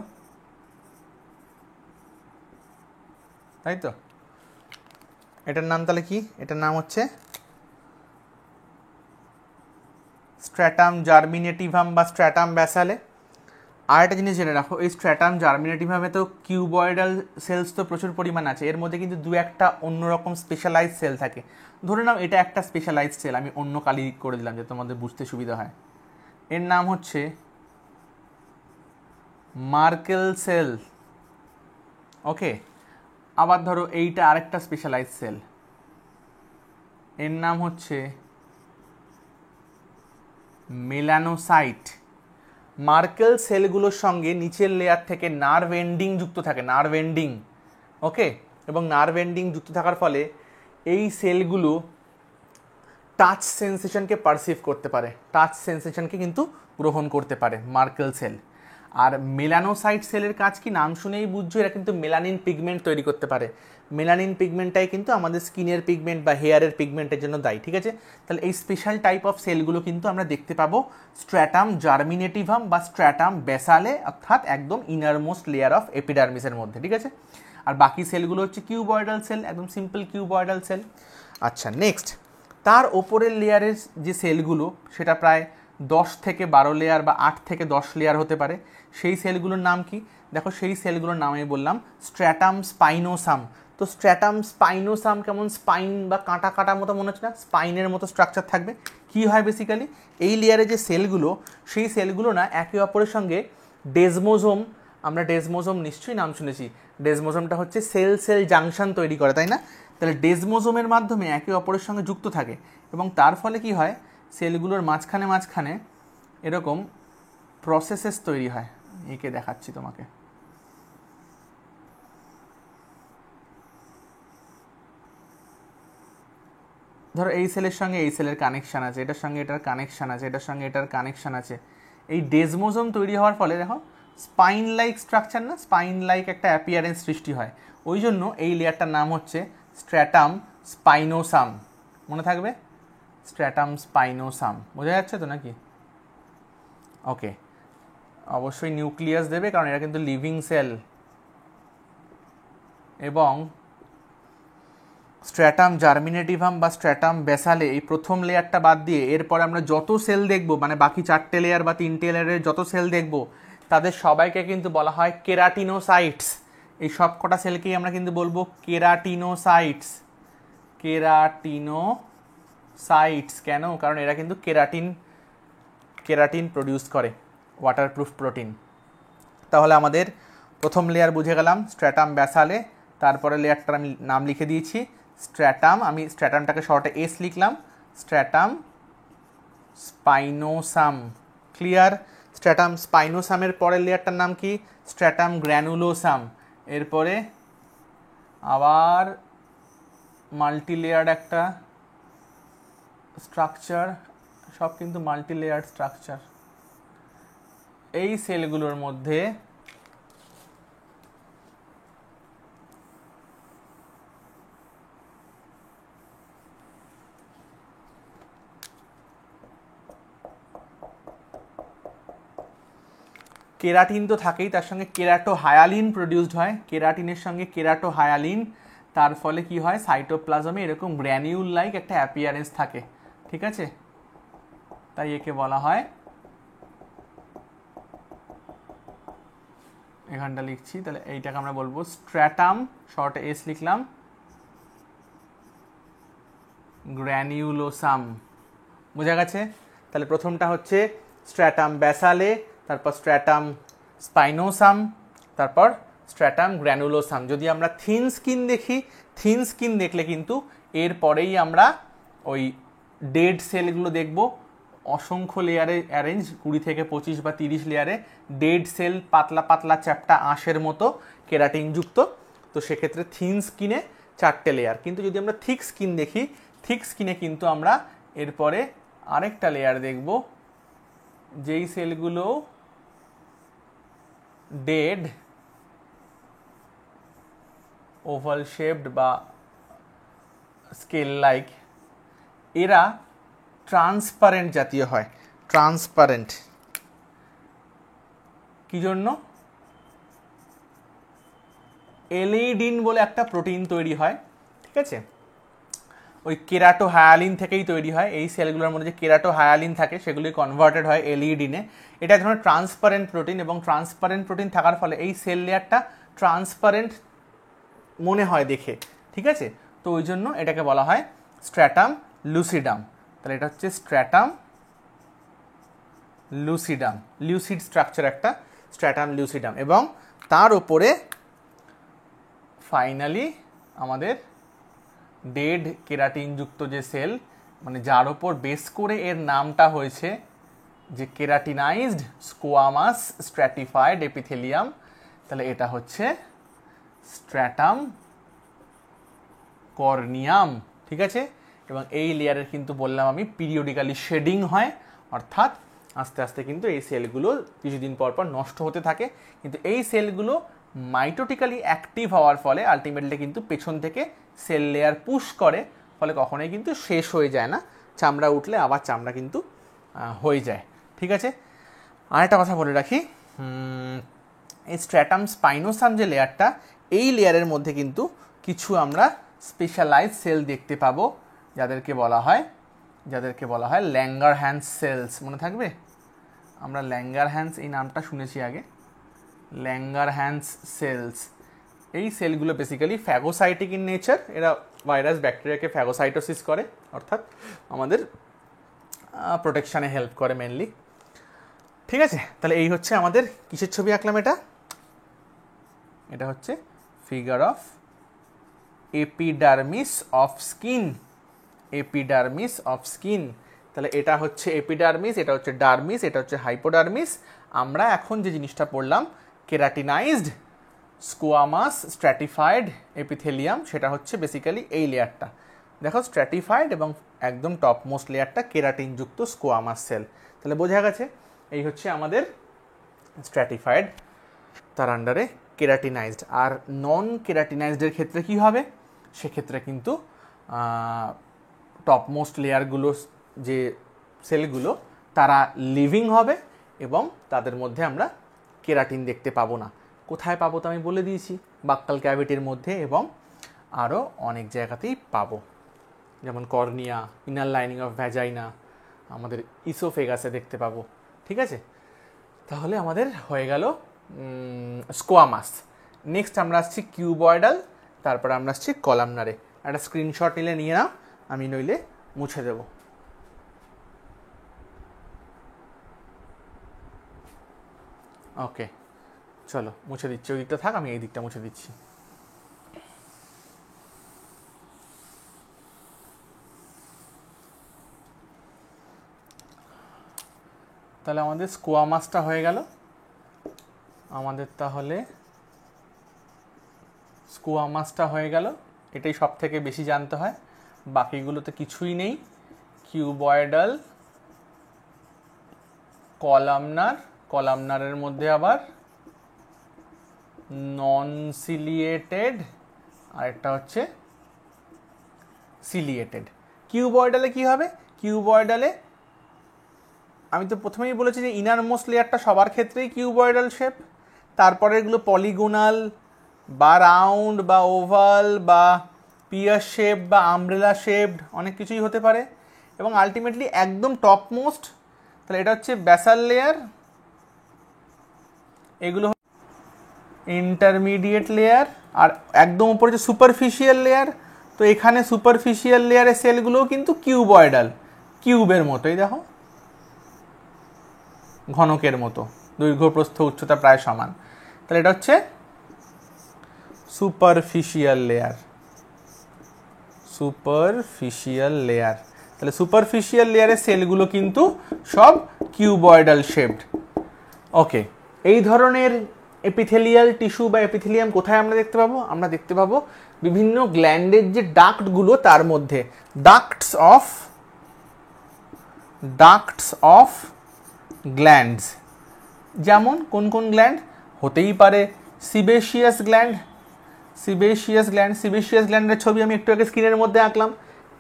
তাই তো। এটার নাম তাহলে কি? এটার নাম হচ্ছে স্ট্র্যাটাম জার্মিনেটিভাম বা স্ট্র্যাটাম ব্যাসালে। আর একটা জিনিস জেনে রাখো, এই স্ট্র্যাটাম জার্মিনেটিভামে তো কিউবয়েডাল সেলস তো প্রচুর পরিমাণ আছে, এর মধ্যে কিন্তু 2-1টা অন্যরকম স্পেশালাইজ সেল থাকে। ধরে নাও এটা একটা স্পেশালাইজ সেল, আমি অন্য কালি করে দিলাম যাতে তোমাদের বুঝতে সুবিধা হয়। এর নাম হচ্ছে মার্কেল সেল। ওকে, আবার ধরো এইটা আরেকটা স্পেশালাইজ সেল, এর নাম হচ্ছে মেলানোসাইট। মার্কেল সেলগুলোর সঙ্গে নিচের লেয়ার থেকে নার্ভ এন্ডিং যুক্ত থাকে, নার্ভ এন্ডিং। ওকে, এবং নার্ভ এন্ডিং যুক্ত থাকার ফলে এই সেলগুলো টাচ সেন্সেশনকে পারসিভ করতে পারে, টাচ সেন্সেশনকে কিন্তু গ্রহণ করতে পারে মার্কেল সেল। আর মেলানোসাইট সেলের কাজ কি, নাম শুনেই বুঝছো, এরা কিন্তু মেলানিন পিগমেন্ট তৈরি করতে পারে। মেলানিন পিগমেন্টটাই কিন্তু আমাদের স্কিনের পিগমেন্ট বা হেয়ারের পিগমেন্টের জন্য দায়ী, ঠিক আছে। তাহলে এই স্পেশাল টাইপ অফ সেলগুলো কিন্তু আমরা দেখতে পাবো স্ট্র্যাটাম জার্মিনেটিভাম বা স্ট্র্যাটাম বেসালে, অর্থাৎ একদম ইনারমোস্ট লেয়ার অফ এপিডার্মিসের মধ্যে, ঠিক আছে। আর বাকি সেলগুলো হচ্ছে কিউবয়েডাল সেল, একদম সিম্পল কিউবয়েডাল সেল। আচ্ছা, নেক্সট, তার ওপরের লেয়ারের যে সেলগুলো সেটা প্রায় 10 থেকে 12 লেয়ার বা 8 থেকে 10 লেয়ার হতে পারে। সেই সেলগুলোর নাম কি? দেখো, সেই সেলগুলোর নাম আমি বললাম স্ট্র্যাটাম স্পাইনোসাম। তো স্ট্র্যাটাম স্পাইনোসাম কেমন স্পাইন বা কাঁটা কাটা মতো মনে হচ্ছে না? স্পাইনের মতো স্ট্রাকচার থাকবে। কি হয় বেসিক্যালি, এই লেয়ারে যে সেলগুলো, সেই সেলগুলো না একে অপরের সঙ্গে ডেজমোজোম, আমরা ডেজমোজোম নিশ্চয়ই নাম শুনেছি, ডেজমোজোমটা হচ্ছে সেল সেল জাংশন তৈরি করে, তাই না? তাহলে ডেজমোজোমের মাধ্যমে একে অপরের সঙ্গে যুক্ত থাকে এবং তার ফলে কি হয়, সেলগুলোর মাঝখানে মাঝখানে এরকম প্রসেসেস তৈরি হয়। একে দেখাচ্ছি তোমাকে। ধরো এই সেলের সঙ্গে এই সেলের কানেকশান আছে, এটার সঙ্গে এটার কানেকশান আছে, এটার সঙ্গে এটার কানেকশান আছে। এই ডেজমোজোম তৈরি হওয়ার ফলে দেখো স্পাইন লাইক স্ট্রাকচার না, স্পাইন লাইক একটা অ্যাপিয়ারেন্স সৃষ্টি হয়। ওই জন্য এই লেয়ারটার নাম হচ্ছে স্ট্র্যাটাম স্পাইনোসাম। মনে থাকবে, স্ট্র্যাটাম স্পাইনোসাম। বোঝা যাচ্ছে তো নাকি? ওকে, অবশ্যই নিউক্লিয়াস দেবে, কারণ এরা কিন্তু লিভিং সেল। এবং স্ট্র্যাটাম জার্মিনেটিভাম বা স্ট্র্যাটাম বেসালে এই প্রথম লেয়ারটা বাদ দিয়ে এরপরে আমরা যত সেল দেখব, মানে বাকি 4টে লেয়ার বা 3টে লেয়ারের যত সেল দেখব, তাদের সবাইকে কিন্তু বলা হয় কেরাটিনোসাইটস। এই সব কটা সেলকেই আমরা কিন্তু বলবো কেরাটিনোসাইটস। কেরাটিনোসাইটস কেন? কারণ এরা কিন্তু কেরাটিন প্রডিউস করে, ওয়াটারপ্রুফ প্রোটিন। তাহলে আমাদের প্রথম লেয়ার বুঝে গেলাম স্ট্র্যাটাম বেসালে, তারপরে লেয়ারটার আমি নাম লিখে দিয়েছি স্ট্র্যাটাম, আমি স্ট্র্যাটামটাকে শর্টে এস লিখলাম, স্ট্র্যাটাম স্পাইনোসাম। ক্লিয়ার? স্ট্র্যাটাম স্পাইনোসামের পরের লেয়ারটার নাম কি? স্ট্র্যাটাম গ্র্যানুলোসাম। এরপরে আবার মাল্টি লেয়ার একটা স্ট্রাকচার, সব কিন্তু মাল্টি লেয়ার স্ট্রাকচার। এই সেলগুলোর মধ্যে কেরাটিন তো থাকেই, তার সঙ্গে কেরাটোহায়ালিন প্রডিউসড হয়। কেরাটিনের সঙ্গে কেরাটোহায়ালিন, তার ফলে কি হয়, সাইটোপ্লাজমে এরকম গ্র্যানিউল লাইক একটা অ্যাপিয়ারেন্স থাকে, ঠিক আছে। তাই একে বলা হয়, এখানটা লিখছি, তাহলে এইটাকে আমরা বলবো স্ট্র্যাটাম, শর্টে এস লিখলাম, গ্র্যানিউলোসাম। বোঝা গেছে? তাহলে প্রথমটা হচ্ছে স্ট্র্যাটাম বেসালে, তারপর স্ট্র্যাটাম স্পাইনোসাম, তারপর স্ট্র্যাটাম গ্র্যানুলোসাম। যদি আমরা থিন স্কিন দেখি, থিন স্কিন দেখলে কিন্তু এরপরেই আমরা ওই ডেড সেলগুলো দেখব, অসংখ্য লেয়ারে অ্যারেঞ্জ, 20 থেকে 25 বা 30 লেয়ারে ডেড সেল, পাতলা পাতলা চ্যাপ্টা আঁশের মতো কেরাটিনযুক্ত। তো সেক্ষেত্রে থিন স্কিনে 4টে লেয়ার। কিন্তু যদি আমরা থিক স্কিন দেখি, থিক স্কিনে কিন্তু আমরা এরপরে আরেকটা লেয়ার দেখব, যেই সেলগুলো ডেড, ওভাল শেপড বা স্কেল লাইক, এরা ট্রান্সপারেন্ট জাতীয় হয়। ট্রান্সপারেন্ট কি জন্য? এলেইডিন বলে একটা প্রোটিন তৈরি হয়, ঠিক আছে, ওই কেরাটোহায়ালিন থেকেই তৈরি হয়। এই সেলগুলোর মধ্যে যে কেরাটোহায়ালিন থাকে সেগুলি কনভার্টেড হয় এলইডিনে। এটা এক ধরনের ট্রান্সপারেন্ট প্রোটিন, এবং ট্রান্সপারেন্ট প্রোটিন থাকার ফলে এই সেল লেয়ারটা ট্রান্সপারেন্ট মনে হয় দেখে, ঠিক আছে। তো ওই জন্য এটাকে বলা হয় স্ট্র্যাটাম লুসিডাম। তাহলে এটা হচ্ছে স্ট্র্যাটাম লুসিডাম, লিউসিড স্ট্রাকচার একটা, স্ট্র্যাটাম লিউসিডাম। এবং তার উপরে ফাইনালি আমাদের ডেড কেরাটিনযুক্ত যে সেল, মানে যার ওপর বেস করে এর নামটা হয়েছে যে কেরাটিনাইজড স্কোয়ামাস স্ট্র্যাটিফাইড এপিথেলিয়াম, তাহলে এটা হচ্ছে স্ট্র্যাটাম কর্নিয়াম, ঠিক আছে। এবং এই লেয়ারের কিন্তু বললাম আমি পিরিয়ডিক্যালি শেডিং হয়, অর্থাৎ আস্তে আস্তে কিন্তু এই সেলগুলো কিছুদিন পর পর নষ্ট হতে থাকে, কিন্তু এই সেলগুলো মাইটোটিক্যালি অ্যাক্টিভ হওয়ার ফলে আলটিমেটলি কিন্তু পেছন থেকে সেল লেয়ার পুশ করে, ফলে কখনোই কিন্তু শেষ হয়ে যায় না, চামড়া উঠলে আবার চামড়া কিন্তু হয়ে যায়। ঠিক আছে, আরেকটা কথা বলে রাখি, এই স্ট্র্যাটাম স্পাইনোসাম যে লেয়ারটা, এই লেয়ারের মধ্যে কিন্তু কিছু আমরা স্পেশালাইজ সেল দেখতে পাবো, যাদেরকে বলা হয় ল্যাঙ্গারহ্যান্স সেলস। মনে থাকবে, আমরা ল্যাঙ্গারহ্যান্স এই নামটা শুনেছি আগে, ল্যাঙ্গারহ্যান্স সেলস। এই সেলগুলো বেসিক্যালি ফ্যাগোসাইটিক ইন নেচার, এরা ভাইরাস ব্যাকটেরিয়াকে ফ্যাগোসাইটোসিস করে, অর্থাৎ আমাদের প্রোটেকশানে হেল্প করে মেনলি। ঠিক আছে, তাহলে এই হচ্ছে আমাদের কিসের ছবি আঁকলাম, এটা হচ্ছে figure of epidermis of skin, epidermis of skin. তাহলে এটা হচ্ছে এপিডার্মিস, এটা হচ্ছে ডার্মিস, এটা হচ্ছে হাইপোডার্মিস। আমরা এখন যে জিনিসটা পড়লাম কেরাটিনাইজড স্কোয়ামাস স্ট্র্যাটিফাইড এপিথেলিয়াম, সেটা হচ্ছে বেসিক্যালি এই লেয়ারটা। দেখো স্ট্র্যাটিফাইড এবং একদম টপমোস্ট লেয়ারটা কেরাটিনযুক্ত স্কোয়ামাস সেল। তাহলে বোঝা গেছে এই হচ্ছে আমাদের স্ট্র্যাটিফাইড, তার আন্ডারে কেরাটিনাইজড। আর নন কেরাটিনাইজডের ক্ষেত্রে কি হবে, সেক্ষেত্রে কিন্তু টপমোস্ট লেয়ারগুলো যে সেলগুলো তারা লিভিং হবে এবং তাদের মধ্যে আমরা কেরাটিন দেখতে পাবো না। কোথায় পাবো তো আমি বলে দিয়েছি, বাক্কাল ক্যাভিটির মধ্যে এবং আরও অনেক জায়গাতেই পাবো, যেমন cornea, inner lining of vagina, আমাদের ইসোফেগাসে দেখতে পাবো। ঠিক আছে, তাহলে আমাদের হয়ে গেল স্কোয়ামাস। নেক্সট আমরা আসছি কিউবয়েডাল, তারপরে আমরা আসছি কলামনারে। একটা স্ক্রিনশট নিলে নিয়ে নাও, আমি নইলে মুছে দেব। ওকে, চলো মুছে দিচ্ছি, ওই দিকটা থাক, আমি এই দিকটা মুছে দিচ্ছি। তাহলে আমাদের স্কোয়ামাসটা হয়ে গেল, এটাই সব থেকে বেশি জানতে হয়, বাকিগুলোতে কিছুই নেই। কিউবয়েডাল, কলামনারের মধ্যে আবার নন সিলিয়েটেড, আর একটা হচ্ছে সিলিয়েটেড। কিউবয়েডালে কি হবে, কিউবয়েডালে আমি তো প্রথমেই বলেছি যে ইনার মোস্ট লেয়ারটা সবার ক্ষেত্রেই কিউবয়েডাল শেপ, তারপরে এগুলো পলিগোনাল বা রাউন্ড বা ওভাল বা পিয়ার শেপ বা আমব্রেলা শেপড অনেক কিছুই হতে পারে, এবং আলটিমেটলি একদম টপ মোস্ট, তাহলে এটা হচ্ছে ব্যাসাল লেয়ার, এগুলো ইন্টারমিডিয়েট লেয়ার, আর একদম উপরে যে সুপারফিশিয়াল লেয়ার, তো এখানে সুপারফিশিয়াল লেয়ারের সেলগুলোও কিন্তু কিউবয়েডাল, কিউবের মতোই, দেখো ঘনকের মতো, দৈর্ঘ্য প্রস্থ উচ্চতা প্রায় সমান। তাহলে এটা হচ্ছে সুপারফিশিয়াল লেয়ার, তাহলে সুপারফিশিয়াল লেয়ারের সেলগুলো কিন্তু সব কিউবয়েডাল শেপড। ওকে, এই ধরনের এপিথেলিয়াল টিস্যু বা এপিথেলিয়াম কোথায় আমরা দেখতে পাবো, আমরা দেখতে পাবো বিভিন্ন গ্ল্যান্ডের যে ডাক্টগুলো, তার মধ্যে ডাক্টস অফ গ্ল্যান্ডস। যেমন কোন কোন গ্ল্যান্ড হতেই পারে, সিবেশিয়াস গ্ল্যান্ডের ছবি আমি একটু আগে স্ক্রিনের মধ্যে আঁকলাম,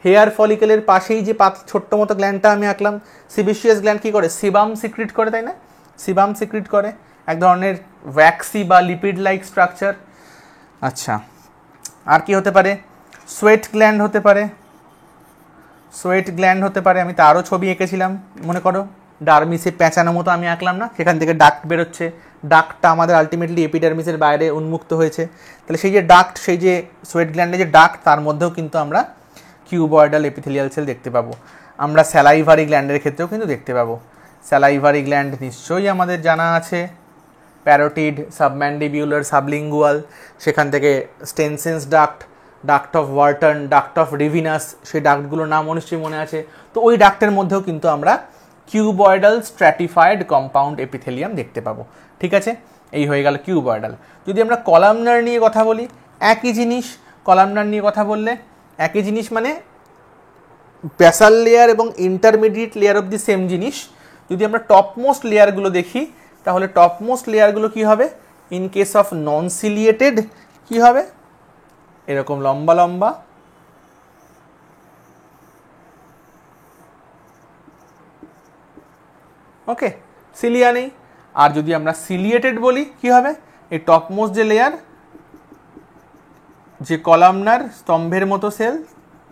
হেয়ার ফলিকেলের পাশেই যে ছোট্ট মতো গ্ল্যান্ডটা আমি আঁকলাম, সিবেশিয়াস গ্ল্যান্ড কী করে, সিবাম সিক্রিট করে, তাই না, সিবাম সিক্রিট করে, এক ধরনের ওয়্যাক্সি বা লিপিড লাইক স্ট্রাকচার। আচ্ছা, আর কি হতে পারে, সোয়েট গ্ল্যান্ড হতে পারে, আমি তারও ছবি এঁকেছিলাম, মনে করো ডার্মিসে প্যাঁচানো মতো আমি আঁকলাম না, সেখান থেকে ডাক্ট বেরোচ্ছে, ডাক্টটা আমাদের আলটিমেটলি এপিডার্মিসের বাইরে উন্মুক্ত হয়েছে, তাহলে সেই যে ডাক্ট, সেই যে সোয়েট গ্ল্যান্ডের যে ডাক্ট, তার মধ্যেও কিন্তু আমরা কিউবয়েডাল এপিথেলিয়াল সেল দেখতে পাবো। আমরা স্যালাইভারি গ্ল্যান্ডের ক্ষেত্রেও কিন্তু দেখতে পাবো। স্যালাইভারি গ্ল্যান্ড নিশ্চয়ই আমাদের জানা আছে, প্যারোটিড, সাবম্যান্ডিবিউলার, সাবলিঙ্গুয়াল, সেখান থেকে Stensen's duct of Wharton, duct of Rivinus, সেই ডাক্টগুলোর নাম নিশ্চয়ই মনে আছে। তো ওই ডাক্টের মধ্যেও কিন্তু আমরা কিউবয়েডাল স্ট্র্যাটিফাইড কম্পাউন্ড এপিথেলিয়াম দেখতে পাবো। ঠিক আছে, এই হয়ে গেল কিউবয়েডাল। যদি আমরা কলামনার নিয়ে কথা বলি, একই জিনিস, কলামনার নিয়ে কথা বললে একই জিনিস, মানে ব্যাসাল লেয়ার এবং intermediate layer of the same জিনিস। যদি আমরা টপমোস্ট লেয়ারগুলো দেখি তাহলে টপমোস্ট লেয়ারগুলো কি হবে, in case of non ciliated কি হবে, এরকম লম্বা লম্বা, ওকে, সিলিয়া নেই। আর যদি আমরা সিলিয়েটেড বলি কি হবে, এই টপমোস্ট যে লেয়ার, যে কলামনার স্তম্ভের মতো সেল,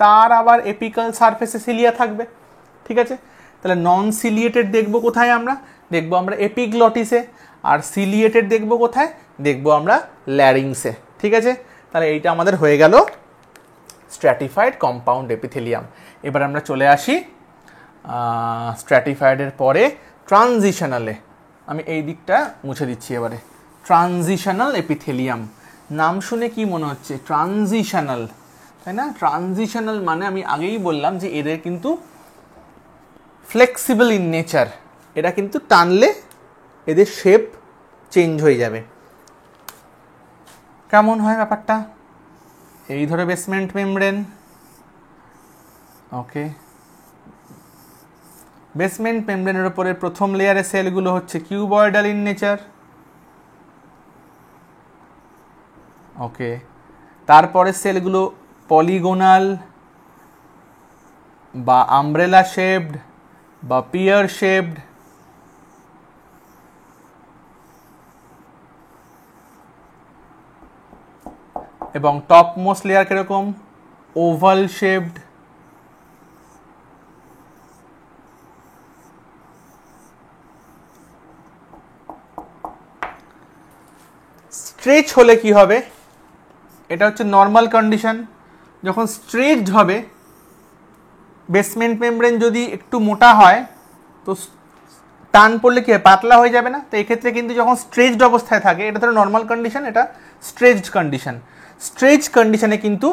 তার আবার এপিক্যাল সারফেসে সিলিয়া থাকবে। ঠিক আছে, তাহলে নন সিলিয়েটেড দেখবো কোথায় আমরা, দেখবো আমরা এপিগ্লটিসে, আর সিলিয়েটেড দেখবো কোথায়, দেখবো আমরা ল্যারিংসে। ঠিক আছে, তাহলে এইটা আমাদের হয়ে গেল স্ট্র্যাটিফাইড কম্পাউন্ড এপিথেলিয়াম। এবার আমরা চলে আসি স্ট্র্যাটিফাইডের পরে ট্রানজিশনালে। আমি এই দিকটা মুছে দিচ্ছি এবারে। ট্রানজিশনাল এপিথেলিয়াম, নাম শুনে কি মনে হচ্ছে, ট্রানজিশনাল, তাই না? ট্রানজিশনাল মানে আমি আগেই বললাম যে এদের কিন্তু ফ্লেক্সিবল ইন নেচার, এরা কিন্তু টানলে এদের শেপ চেঞ্জ হয়ে যাবে। কেমন হয় ব্যাপারটা, এই ধরে বেসমেন্ট মেমব্রেন, ওকে, বেসমেন্ট মেমব্রেনের উপরে প্রথম লেয়ারের সেলগুলো হচ্ছে কিউবয়েডাল ইন নেচার, ওকে, তারপরে সেলগুলো পলিগোনাল বা আমব্রেলা শেপড বা পিয়ার শেপড, এবং টপ মোস্ট লেয়ার কিরকম, ওভাল শেপড, স্ট্রেচ হলে কি হবে, এটা হচ্ছে নর্মাল কন্ডিশন। যখন স্ট্রেচড হবে, বেসমেন্ট মেমব্রেন যদি একটু মোটা হয় তো টান পড়লে কি হয়, পাতলা হয়ে যাবে না? তো এক্ষেত্রে কিন্তু যখন স্ট্রেচড অবস্থায় থাকে, এটা ধরো নর্মাল কন্ডিশন, এটা স্ট্রেচড কন্ডিশন। স্ট্রেচ কন্ডিশনে কিন্তু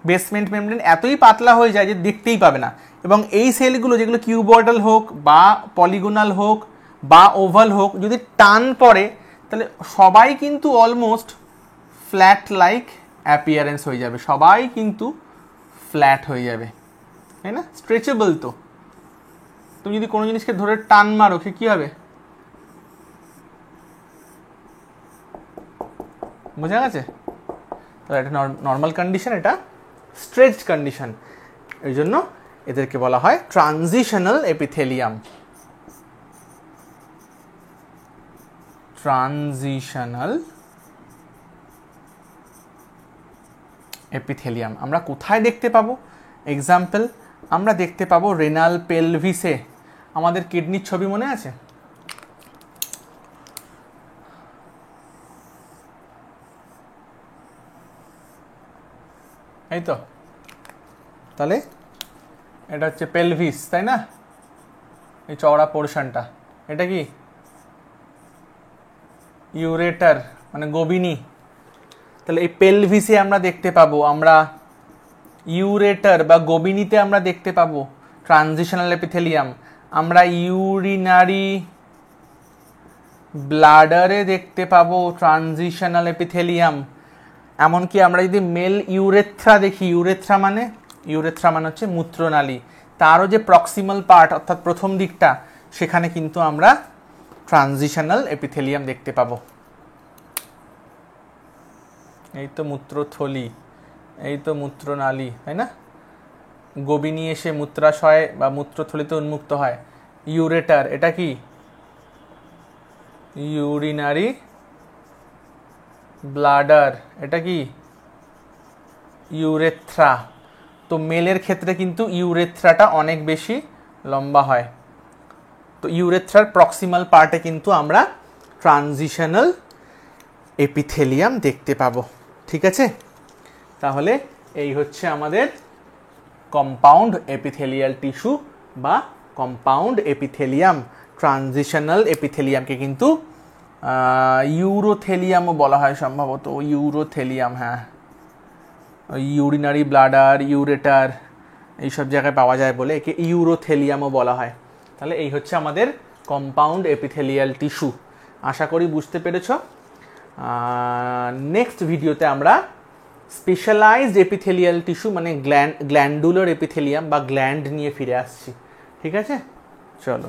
বেসমেন্ট মেমব্রেন এতই পাতলা হয়ে যায় যে দেখতেই পাবে না, এবং এই সেলগুলো যেগুলো কিউবয়েডাল হোক বা পলিগোনাল হোক বা ওভাল হোক, যদি টান পড়ে তাহলে সবাই কিন্তু অলমোস্ট ফ্ল্যাট লাইক অ্যাপিয়ারেন্স হয়ে যাবে, সবাই কিন্তু ফ্ল্যাট হয়ে যাবে, তাই না? স্ট্রেচেবল তো, তুমি যদি কোনো জিনিসকে ধরে টান মারো কি হবে, বোঝা গেছে? তাহলে এটা নর্মাল কন্ডিশন, এটা স্ট্রেচড কন্ডিশন, এই জন্য এদেরকে বলা হয় ট্রানজিশনাল এপিথেলিয়াম। ট্রানজিশনাল এপিথেলিয়াম আমরা কোথায় দেখতে পাবো? এক্সাম্পল আমরা দেখতে পাবো রেনাল পেলভিসে। আমাদের কিডনির ছবি মনে আছে? এই তো, তাহলে এটা হচ্ছে পেলভিস, তাই না? এই চওড়া পোর্শনটা, এটা কি ইউরেটার মানে গোবিনী। তাহলে এই পেলভিসে আমরা দেখতে পাবো, আমরা ইউরেটার বা গোবিনীতে আমরা দেখতে পাবো ট্রানজিশনাল এপিথেলিয়াম। আমরা ইউরিনারি ব্লাডারে দেখতে পাবো ট্রানজিশনাল এপিথেলিয়াম। এমনকি আমরা যদি মেল ইউরেথ্রা দেখি, ইউরেথ্রা মানে হচ্ছে মূত্রনালী, তারও যে প্রক্সিমাল পার্ট অর্থাৎ প্রথম দিকটা, সেখানে কিন্তু আমরা ট্রানজিশনাল এপিথেলিয়াম দেখতে পাবো। এই তো মূত্রথলি, এই তো মূত্রনালী, তাই না? গোবিনী এসে মূত্রাশয় বা মূত্রথলিতে উন্মুক্ত হয়। ইউরেটার, এটা কি ইউরিনারি ব্লাডার, এটা কি ইউরেথ্রা। তো মেলের ক্ষেত্রে কিন্তু ইউরেথ্রাটা অনেক বেশি লম্বা হয়। তো ইউরেথ্রার প্রক্সিমাল পার্টে কিন্তু আমরা ট্রানজিশনাল এপিথেলিয়াম দেখতে পাবো। ঠিক আছে, তাহলে এই হচ্ছে আমাদের কম্পাউন্ড এপিথেলিয়াল টিস্যু বা কম্পাউন্ড এপিথেলিয়াম। ট্রানজিশনাল এপিথেলিয়ামকে কিন্তু ইউরোথেলিয়ামও বলা হয় সম্ভবত, ইউরোথেলিয়াম, হ্যাঁ, ইউরিনারি ব্লাডার, ইউরেটার এইসব জায়গায় পাওয়া যায় বলে একে ইউরোথেলিয়ামও বলা হয়। তাহলে এই হচ্ছে আমাদের কম্পাউন্ড এপিথেলিয়াল টিস্যু। আশা করি বুঝতে পেরেছ। নেক্সট ভিডিওতে আমরা স্পেশালাইজড এপিথেলিয়াল টিস্যু মানে গ্ল্যান্ডুলার এপিথেলিয়াম বা গ্ল্যান্ড নিয়ে ফিরে আসছি। ঠিক আছে, চলো।